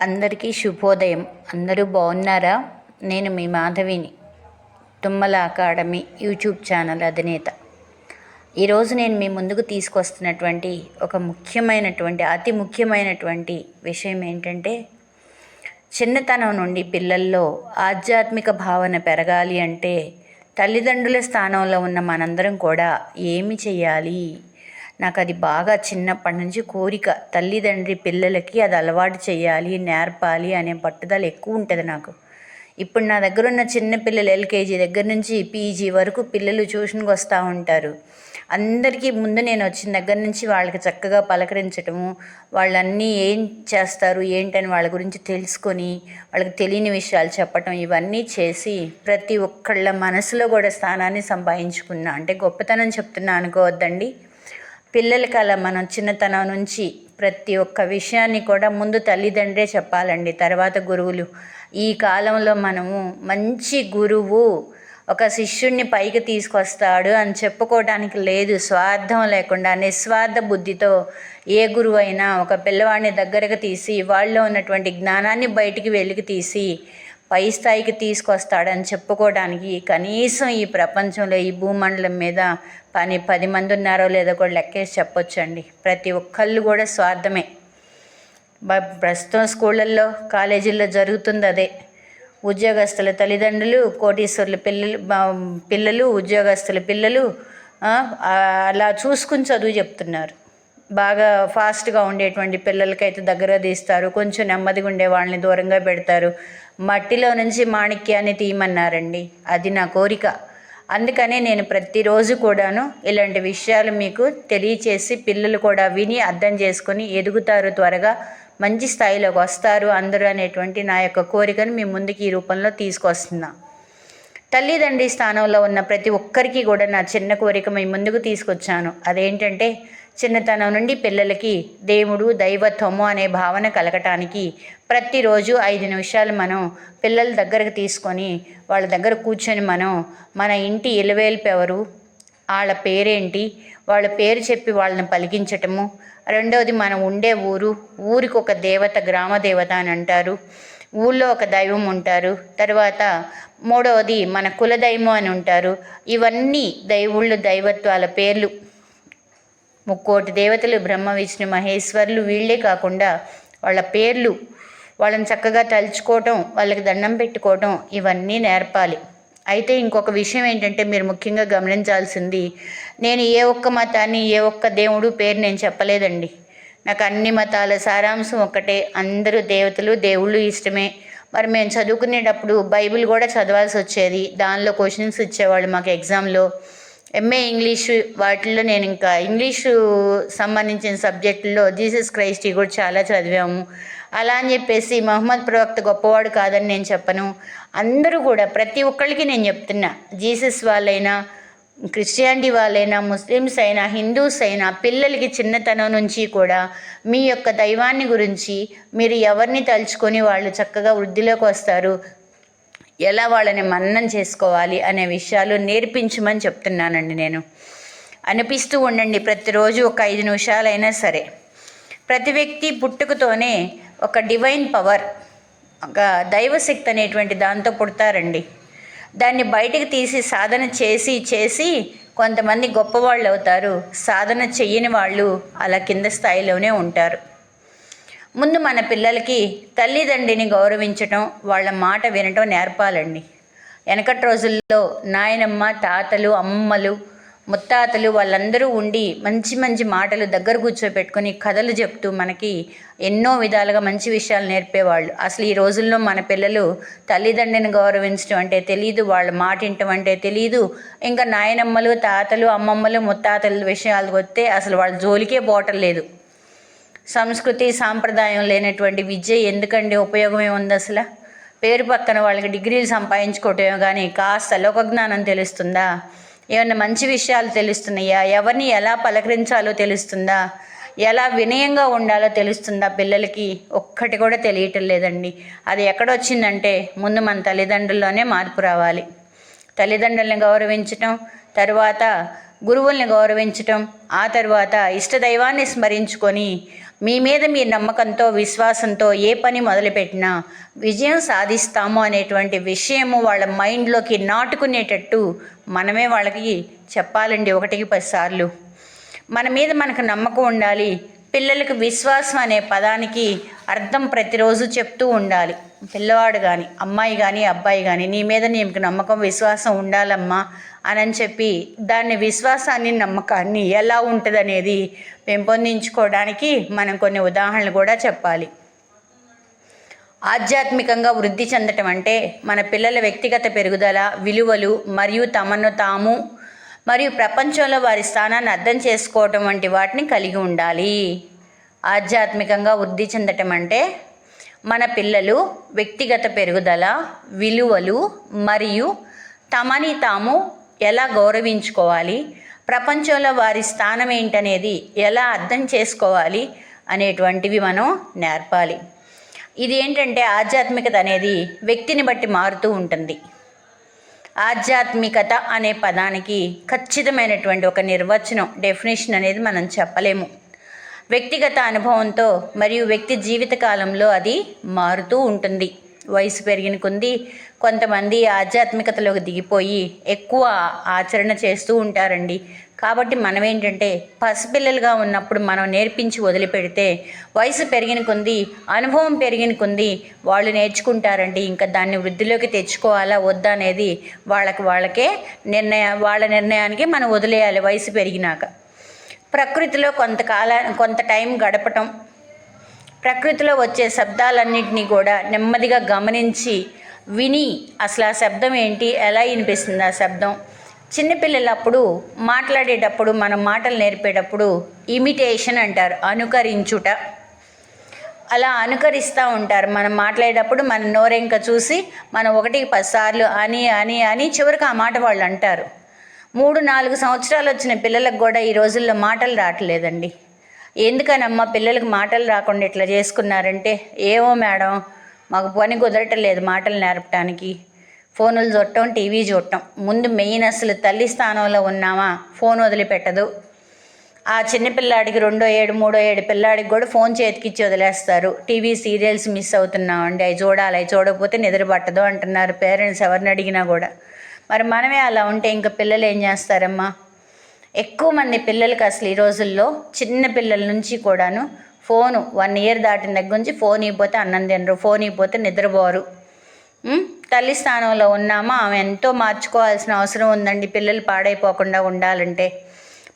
అందరికీ శుభోదయం. అందరూ బాగున్నారా? నేను మీ మాధవిని, తుమ్మల అకాడమీ యూట్యూబ్ ఛానల్ అధినేత. ఈరోజు నేను మీ ముందుకు తీసుకొస్తున్నటువంటి ఒక అతి ముఖ్యమైనటువంటి విషయం ఏంటంటే, చిన్నతనం నుండి పిల్లల్లో ఆధ్యాత్మిక భావన పెరగాలి అంటే తల్లిదండ్రుల స్థానంలో ఉన్న మనందరం కూడా ఏమి చేయాలి? నాకు అది బాగా చిన్నప్పటి నుంచి కోరిక. తల్లిదండ్రి పిల్లలకి అది అలవాటు చేయాలి, నేర్పాలి అనే పట్టుదల ఎక్కువ ఉంటుంది నాకు. ఇప్పుడు నా దగ్గర ఉన్న చిన్నపిల్లలు ఎల్కేజీ దగ్గర నుంచి పీజీ వరకు పిల్లలు ట్యూషన్కి వస్తూ ఉంటారు. అందరికీ ముందు నేను వచ్చిన దగ్గర నుంచి వాళ్ళకి చక్కగా పలకరించటము, వాళ్ళన్నీ ఏం చేస్తారు ఏంటని వాళ్ళ గురించి తెలుసుకొని వాళ్ళకి తెలియని విషయాలు చెప్పటం, ఇవన్నీ చేసి ప్రతి ఒక్కళ్ళ మనసులో కూడా స్థానాన్ని సంపాదించుకున్నా. అంటే గొప్పతనం చెప్తున్నా అనుకోవద్దండి. పిల్లలకి అలా మనం చిన్నతనం నుంచి ప్రతి ఒక్క విషయాన్ని కూడా ముందు తల్లిదండ్రే చెప్పాలండి, తర్వాత గురువులు. ఈ కాలంలో మనము మంచి గురువు ఒక శిష్యుణ్ణి పైకి తీసుకొస్తాడు అని చెప్పుకోవడానికి లేదు. స్వార్థం లేకుండా నిస్వార్థ బుద్ధితో ఏ గురువు అయినా ఒక పిల్లవాడిని దగ్గరకు తీసి వాళ్ళలో ఉన్నటువంటి జ్ఞానాన్ని బయటికి వెలికి తీసి పై స్థాయికి తీసుకొస్తాడని చెప్పుకోవడానికి కనీసం ఈ ప్రపంచంలో ఈ భూమండలం మీద 10 మంది ఉన్నారో లేదో కూడా లెక్కేసి చెప్పొచ్చండి. ప్రతి ఒక్కళ్ళు కూడా స్వార్థమే. ప్రస్తుతం స్కూళ్ళల్లో కాలేజీల్లో జరుగుతుంది అదే. ఉద్యోగస్తుల తల్లిదండ్రులు, కోటీశ్వరుల పిల్లలు ఉద్యోగస్తుల పిల్లలు అలా చూసుకుని చదువు చెప్తున్నారు. బాగా ఫాస్ట్గా ఉండేటువంటి పిల్లలకైతే దగ్గర తీస్తారు, కొంచెం నెమ్మదిగా ఉండే వాళ్ళని దూరంగా పెడతారు. మట్టిలో నుంచి మాణిక్యాన్ని తీయమన్నారండి. అది నా కోరిక. అందుకనే నేను ప్రతిరోజు కూడాను ఇలాంటి విషయాలు మీకు తెలియచేసి పిల్లలు కూడా విని అర్థం చేసుకొని ఎదుగుతారు, త్వరగా మంచి స్థాయిలోకి వస్తారు అందరూ అనేటువంటి నా యొక్క కోరికను మీ ముందుకు ఈ రూపంలో తీసుకొస్తున్నా. తల్లిదండ్రి స్థానంలో ఉన్న ప్రతి ఒక్కరికి కూడా నా చిన్న కోరిక మీ ముందుకు తీసుకొచ్చాను. అదేంటంటే, చిన్నతనం నుండి పిల్లలకి దేవుడు దైవత్వము అనే భావన కలగటానికి ప్రతిరోజు 5 నిమిషాలు మనం పిల్లల దగ్గరకు తీసుకొని వాళ్ళ దగ్గర కూర్చొని మన ఇంటి ఇలవేల్పు ఎవరు, వాళ్ళ పేరేంటి, వాళ్ళ పేరు చెప్పి వాళ్ళని పలికించటము. రెండవది, మనం ఉండే ఊరికి ఒక దేవత, గ్రామ దేవత అని అంటారు. ఊళ్ళో ఒక దైవం ఉంటారు. తర్వాత మూడవది మన కులదైవం అని ఉంటారు. ఇవన్నీ దేవుళ్ళు, దైవత్వాల పేర్లు. 3 దేవతలు, బ్రహ్మ విష్ణు మహేశ్వరులు. వీళ్ళే కాకుండా వాళ్ళ పేర్లు, వాళ్ళని చక్కగా తలుచుకోవటం, వాళ్ళకి దండం పెట్టుకోవటం, ఇవన్నీ నేర్పాలి. అయితే ఇంకొక విషయం ఏంటంటే, మీరు ముఖ్యంగా గమనించాల్సింది, నేను ఏ ఒక్క మతాన్ని, ఏ ఒక్క దేవుడు పేరు నేను చెప్పలేదండి. నాకు అన్ని మతాల సారాంశం ఒక్కటే. అందరూ దేవతలు, దేవుళ్ళు ఇష్టమే. మరి మేము చదువుకునేటప్పుడు బైబిల్ కూడా చదవాల్సి వచ్చేది. దానిలో క్వశ్చన్స్ ఇచ్చేవాళ్ళు మాకు ఎగ్జామ్లో. ఎంఏ ఇంగ్లీషు వాటిల్లో నేను ఇంకా ఇంగ్లీషు సంబంధించిన సబ్జెక్టుల్లో జీసస్ క్రైస్ట్ కూడా చాలా చదివాము. అలా అని చెప్పేసి మహమ్మద్ ప్రవక్త గొప్పవాడు కాదని నేను చెప్పను. అందరూ కూడా ప్రతి ఒక్కరికి నేను చెప్తున్నా, జీసస్ వాళ్ళైనా, క్రిస్టియానిటీ వాళ్ళైనా, ముస్లిమ్స్ అయినా, హిందూస్ అయినా, పిల్లలకి చిన్నతనం నుంచి కూడా మీ యొక్క దైవాన్ని గురించి మీరు ఎవరిని తలుచుకొని వాళ్ళు చక్కగా వృద్ధిలోకి వస్తారు, ఎలా వాళ్ళని మన్నం చేసుకోవాలి అనే విషయాలు నేర్పించమని చెప్తున్నానండి. నేను అనిపిస్తూ ఉండండి ప్రతిరోజు ఒక 5 నిమిషాలైనా సరే. ప్రతి వ్యక్తి పుట్టుకతోనే ఒక డివైన్ పవర్, ఒక దైవశక్తి అనేటువంటి దాంతో పుడతారండి. దాన్ని బయటికి తీసి సాధన చేసి కొంతమంది గొప్పవాళ్ళు అవుతారు. సాధన చెయ్యని వాళ్ళు అలా కింద స్థాయిలోనే ఉంటారు. ముందు మన పిల్లలకి తల్లిదండ్రిని గౌరవించటం, వాళ్ళ మాట వినటం నేర్పాలండి. వెనకటి రోజుల్లో నాయనమ్మ, తాతలు, అమ్మమ్మలు, ముత్తాతలు వాళ్ళందరూ ఉండి మంచి మాటలు దగ్గర కూర్చోపెట్టుకొని కథలు చెప్తూ మనకి ఎన్నో విధాలుగా మంచి విషయాలు నేర్పేవాళ్ళు. అసలు ఈ రోజుల్లో మన పిల్లలు తల్లిదండ్రిని గౌరవించడం అంటే తెలియదు, వాళ్ళ మాట వినటం అంటే తెలియదు. ఇంకా నాయనమ్మలు, తాతలు, అమ్మమ్మలు, ముత్తాతల విషయాలకు వస్తే అసలు వాళ్ళ జోలికే పోవటం లేదు. సంస్కృతి సాంప్రదాయం లేనటువంటి విద్య ఎందుకండి? ఉపయోగం ఏముంది అసలు? పేరు పక్కన వాళ్ళకి డిగ్రీలు సంపాదించుకోవటమే కానీ కాస్త లోకజ్ఞానం తెలుస్తుందా? ఏమన్నా మంచి విషయాలు తెలుస్తున్నాయా? ఎవరిని ఎలా పలకరించాలో తెలుస్తుందా? ఎలా వినయంగా ఉండాలో తెలుస్తుందా? పిల్లలకి ఒక్కటి కూడా తెలియటం లేదండి. అది ఎక్కడొచ్చిందంటే ముందు మన తల్లిదండ్రుల్లోనే మార్పు రావాలి. తల్లిదండ్రుల్ని గౌరవించటం, తర్వాత గురువుల్ని గౌరవించటం, ఆ తర్వాత ఇష్టదైవాన్ని స్మరించుకొని మీ మీద మీ నమ్మకంతో విశ్వాసంతో ఏ పని మొదలుపెట్టినా విజయం సాధిస్తాము అనేటువంటి విషయము వాళ్ళ మైండ్లోకి నాటుకునేటట్టు మనమే వాళ్ళకి చెప్పాలండి 1కి 10 సార్లు. మన మీద మనకు నమ్మకం ఉండాలి. పిల్లలకు విశ్వాసం అనే పదానికి అర్థం ప్రతిరోజు చెప్తూ ఉండాలి. పిల్లవాడు కానీ అమ్మాయి కానీ అబ్బాయి కానీ నీ మీద నీకు నమ్మకం విశ్వాసం ఉండాలమ్మా అని చెప్పి దాన్ని విశ్వాసాన్ని నమ్మకాన్ని ఎలా ఉంటుందనేది పెంపొందించుకోవడానికి మనం కొన్ని ఉదాహరణలు కూడా చెప్పాలి. ఆధ్యాత్మికంగా వృద్ధి చెందటం అంటే మన పిల్లల వ్యక్తిగత పెరుగుదల, విలువలు మరియు తమను తాము మరియు ప్రపంచంలో వారి స్థానాన్ని అర్థం చేసుకోవటం వంటి వాటిని కలిగి ఉండాలి. ఆధ్యాత్మికంగా వృద్ధి చెందటం అంటే మన పిల్లలు వ్యక్తిగత పెరుగుదల, విలువలు మరియు తమని తాము ఎలా గౌరవించుకోవాలి, ప్రపంచంలో వారి స్థానం ఏంటనేది ఎలా అర్థం చేసుకోవాలి అనేటువంటివి మనం నేర్పాలి. ఇది ఏంటంటే ఆధ్యాత్మికత అనేది వ్యక్తిని బట్టి మారుతూ ఉంటుంది. ఆధ్యాత్మికత అనే పదానికి ఖచ్చితమైనటువంటి ఒక నిర్వచనం, డెఫినేషన్ అనేది మనం చెప్పలేము. వ్యక్తిగత అనుభవంతో మరియు వ్యక్తి జీవితకాలంలో అది మారుతూ ఉంటుంది. వయసు పెరిగిన కొద్దీ కొంతమంది ఆధ్యాత్మికతలోకి దిగిపోయి ఎక్కువ ఆచరణ చేస్తూ ఉంటారండి. కాబట్టి మనం ఏంటంటే పసిపిల్లలుగా ఉన్నప్పుడు మనం నేర్పించి వదిలిపెడితే వయసు పెరిగిన కొద్దీ, అనుభవం పెరిగిన కొద్దీ వాళ్ళు నేర్చుకుంటారండి. ఇంకా దాన్ని వృద్ధిలోకి తెచ్చుకోవాలా వద్దా అనేది వాళ్ళకే వాళ్ళ నిర్ణయానికి మనం వదిలేయాలి. వయసు పెరిగినాక ప్రకృతిలో కొంత టైం గడపటం, ప్రకృతిలో వచ్చే శబ్దాలన్నింటినీ కూడా నెమ్మదిగా గమనించి విని అసలు ఆ శబ్దం ఏంటి, ఎలా వినిపిస్తుంది ఆ శబ్దం. చిన్నపిల్లలప్పుడు మాట్లాడేటప్పుడు మనం మాటలు నేర్పేటప్పుడు ఇమిటేషన్ అంటారు, అనుకరించుట. అలా అనుకరిస్తూ ఉంటారు. మనం మాట్లాడేటప్పుడు మన నోరెంక చూసి మనం 1కి 10 సార్లు అని అని అని చివరికి ఆ మాట వాళ్ళు అంటారు. 3-4 సంవత్సరాలు వచ్చిన పిల్లలకు కూడా ఈ రోజుల్లో మాటలు రావట్లేదండి. ఎందుకనమ్మా పిల్లలకు మాటలు రాకుండా ఇట్లా చేసుకున్నారంటే, ఏమో మేడం మాకు పని కుదరటలేదు మాటలు నేర్పడానికి, ఫోనులు చూడటం, టీవీ చూడటం. ముందు మెయిన్ అసలు తల్లి స్థానంలో ఉన్నామా ఫోన్ వదిలిపెట్టదు. ఆ చిన్నపిల్లాడికి 2వ ఏడు 3వ ఏడు పిల్లాడికి కూడా ఫోన్ చేతికిచ్చి వదిలేస్తారు. టీవీ సీరియల్స్ మిస్ అవుతున్నామండి, అవి చూడాలి, అవి చూడకపోతే నిద్ర పట్టదు అంటున్నారు పేరెంట్స్ ఎవరిని అడిగినా కూడా. మరి మనమే అలా ఉంటే ఇంకా పిల్లలు ఏం చేస్తారమ్మా? ఎక్కువ మంది పిల్లలకి అసలు ఈ రోజుల్లో చిన్న పిల్లల నుంచి కూడాను ఫోను 1 ఇయర్ దాటిన దగ్గర నుంచి ఫోన్ ఇవ్వకపోతే అన్నం తినరు, ఫోన్ ఇవ్వకపోతే నిద్రపోరు. తల్లి స్థానంలో ఉన్నామా ఆమె ఎంతో మార్చుకోవాల్సిన అవసరం ఉందండి. పిల్లలు పాడైపోకుండా ఉండాలంటే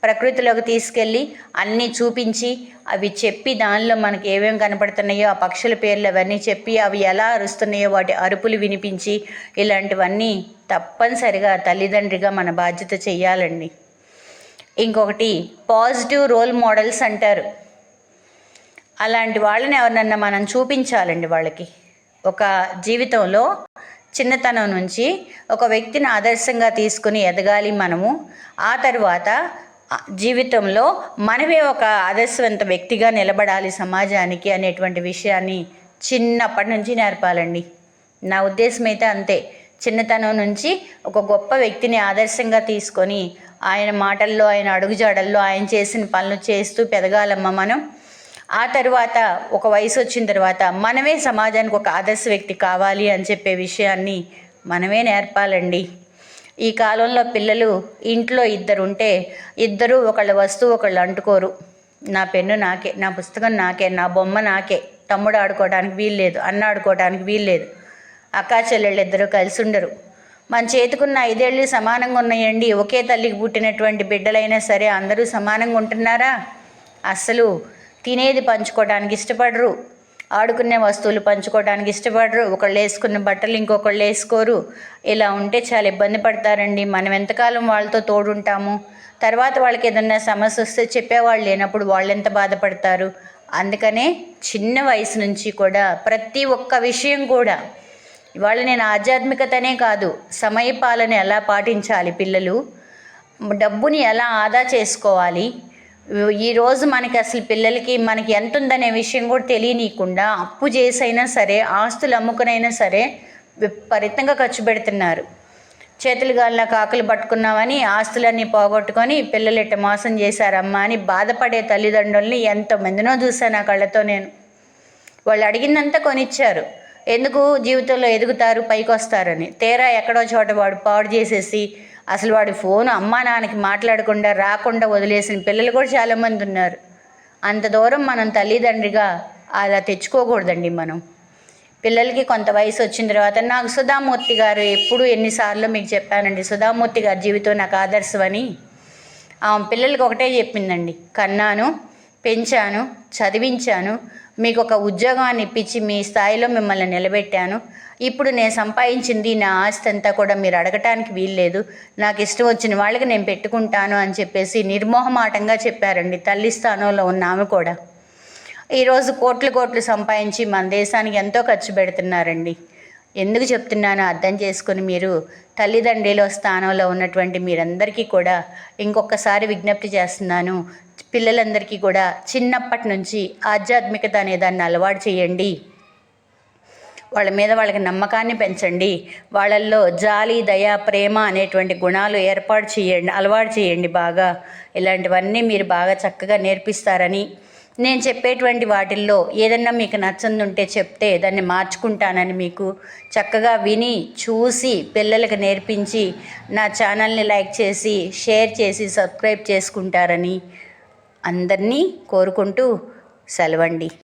ప్రకృతిలోకి తీసుకెళ్ళి అన్నీ చూపించి అవి చెప్పి దానిలో మనకి ఏమేమి కనపడుతున్నాయో ఆ పక్షుల పేర్లు అవన్నీ చెప్పి అవి ఎలా అరుస్తున్నాయో వాటి అరుపులు వినిపించి ఇలాంటివన్నీ తప్పనిసరిగా తల్లిదండ్రిగా మన బాధ్యత చెయ్యాలండి. ఇంకొకటి పాజిటివ్ రోల్ మోడల్స్ అంటారు. అలాంటి వాళ్ళని ఎవరినన్నా మనం చూపించాలండి. వాళ్ళకి ఒక జీవితంలో చిన్నతనం నుంచి ఒక వ్యక్తిని ఆదర్శంగా తీసుకుని ఎదగాలి మనము. ఆ తర్వాత జీవితంలో మనమే ఒక ఆదర్శవంత వ్యక్తిగా నిలబడాలి సమాజానికి అనేటువంటి విషయాన్ని చిన్నప్పటి నుంచి నేర్పాలండి. నా ఉద్దేశం అయితే అంతే. చిన్నతనం నుంచి ఒక గొప్ప వ్యక్తిని ఆదర్శంగా తీసుకొని ఆయన మాటల్లో, ఆయన అడుగుజాడల్లో, ఆయన చేసిన పనులు చేస్తూ పెరగాలమ్మ మనం. ఆ తర్వాత ఒక వయసు వచ్చిన తర్వాత మనమే సమాజానికి ఒక ఆదర్శ వ్యక్తి కావాలి అని చెప్పే విషయాన్ని మనమే నేర్పాలండి. ఈ కాలంలో పిల్లలు ఇంట్లో 2 ఉంటే 2 ఒకళ్ళ వస్తువు ఒకళ్ళు అంటుకోరు. నా పెన్ను నాకే, నా పుస్తకం నాకే, నా బొమ్మ నాకే, తమ్ముడు ఆడుకోవడానికి వీల్లేదు, అన్న ఆడుకోవడానికి వీల్లేదు, అక్కా చెల్లెళ్ళు 2 కలిసి ఉండరు. మన చేతికున్న 5 ఏళ్ళు సమానంగా ఉన్నాయండి. ఒకే తల్లికి పుట్టినటువంటి బిడ్డలైనా సరే అందరూ సమానంగా ఉంటున్నారా? అస్సలు తినేది పంచుకోవడానికి ఇష్టపడరు, ఆడుకునే వస్తువులు పంచుకోవడానికి ఇష్టపడరు, ఒకళ్ళు వేసుకున్న బట్టలు ఇంకొకళ్ళు వేసుకోరు. ఇలా ఉంటే చాలా ఇబ్బంది పడతారండి. మనం ఎంతకాలం వాళ్ళతో తోడుంటాము? తర్వాత వాళ్ళకి ఏదన్నా సమస్య వస్తే చెప్పేవాళ్ళు లేనప్పుడు వాళ్ళు ఎంత బాధపడతారు? అందుకనే చిన్న వయసు నుంచి కూడా ప్రతి ఒక్క విషయం కూడా ఇవాళ నేను ఆధ్యాత్మికతనే కాదు, సమయపాలన ఎలా పాటించాలి, పిల్లలు డబ్బుని ఎలా ఆదా చేసుకోవాలి, ఈరోజు మనకి అసలు పిల్లలకి మనకి ఎంత ఉందనే విషయం కూడా తెలియనీయకుండా అప్పు చేసైనా సరే, ఆస్తులు అమ్ముకునైనా సరే విపరీతంగా ఖర్చు పెడుతున్నారు. చేతులు గాలిన కాకులు పట్టుకున్నామని ఆస్తులన్నీ పోగొట్టుకొని పిల్లలు ఇట్ట మోసం చేశారమ్మా అని బాధపడే తల్లిదండ్రుల్ని ఎంతమందినో చూశాను ఆ కళ్ళతో నేను. వాళ్ళు అడిగిందంతా కొనిచ్చారు, ఎందుకు జీవితంలో ఎదుగుతారు పైకి వస్తారని. తీరా ఎక్కడో చోట వాడు పాడు చేసేసి అసలు వాడి ఫోను అమ్మా నాన్నకి మాట్లాడకుండా రాకుండా వదిలేసిన పిల్లలు కూడా చాలామంది ఉన్నారు. అంత దూరం మనం తల్లిదండ్రిగా అలా తెచ్చుకోకూడదండి. మనం పిల్లలకి కొంత వయసు వచ్చిన తర్వాత, నాకు సుధామూర్తి గారు ఎప్పుడు ఎన్నిసార్లు మీకు చెప్పానండి, సుధామూర్తి గారి జీవితం నాకు ఆదర్శమని. ఆమె పిల్లలకి ఒకటే చెప్పిందండి, కన్నాను, పెంచాను, చదివించాను, మీకు ఒక ఉద్యోగాన్ని ఇప్పించి మీ స్థాయిలో మిమ్మల్ని నిలబెట్టాను. ఇప్పుడు నేను సంపాదించింది నా ఆస్తి అంతా కూడా మీరు అడగటానికి వీల్లేదు, నాకు ఇష్టం వచ్చిన వాళ్ళకి నేను పెట్టుకుంటాను అని చెప్పేసి నిర్మోహమాటంగా చెప్పారండి తల్లి స్థానంలో ఉన్న ఆమె కూడా. ఈరోజు కోట్లు కోట్లు సంపాదించి మన దేశానికి ఎంతో ఖర్చు పెడుతున్నారండి. ఎందుకు చెప్తున్నానో అర్థం చేసుకొని మీరు తల్లిదండ్రుల స్థానంలో ఉన్నటువంటి మీరందరికీ కూడా ఇంకొకసారి విజ్ఞప్తి చేస్తున్నాను. పిల్లలందరికీ కూడా చిన్నప్పటి నుంచి ఆధ్యాత్మికత అనే దాన్ని అలవాటు చేయండి. వాళ్ళ మీద వాళ్ళకి నమ్మకాన్ని పెంచండి. వాళ్ళల్లో జాలి, దయ, ప్రేమ అనేటువంటి గుణాలు అలవాటు చేయండి బాగా. ఇలాంటివన్నీ మీరు బాగా చక్కగా నేర్పిస్తారని, నేను చెప్పేటువంటి వాటిల్లో ఏదన్నా మీకు నచ్చంది ఉంటే చెప్తే దాన్ని మార్చుకుంటానని మీకు చక్కగా విని చూసి పిల్లలకు నేర్పించి నా ఛానల్ని లైక్ చేసి షేర్ చేసి సబ్స్క్రైబ్ చేసుకుంటారని అందరినీ కోరుకుంటూ సెలవండి.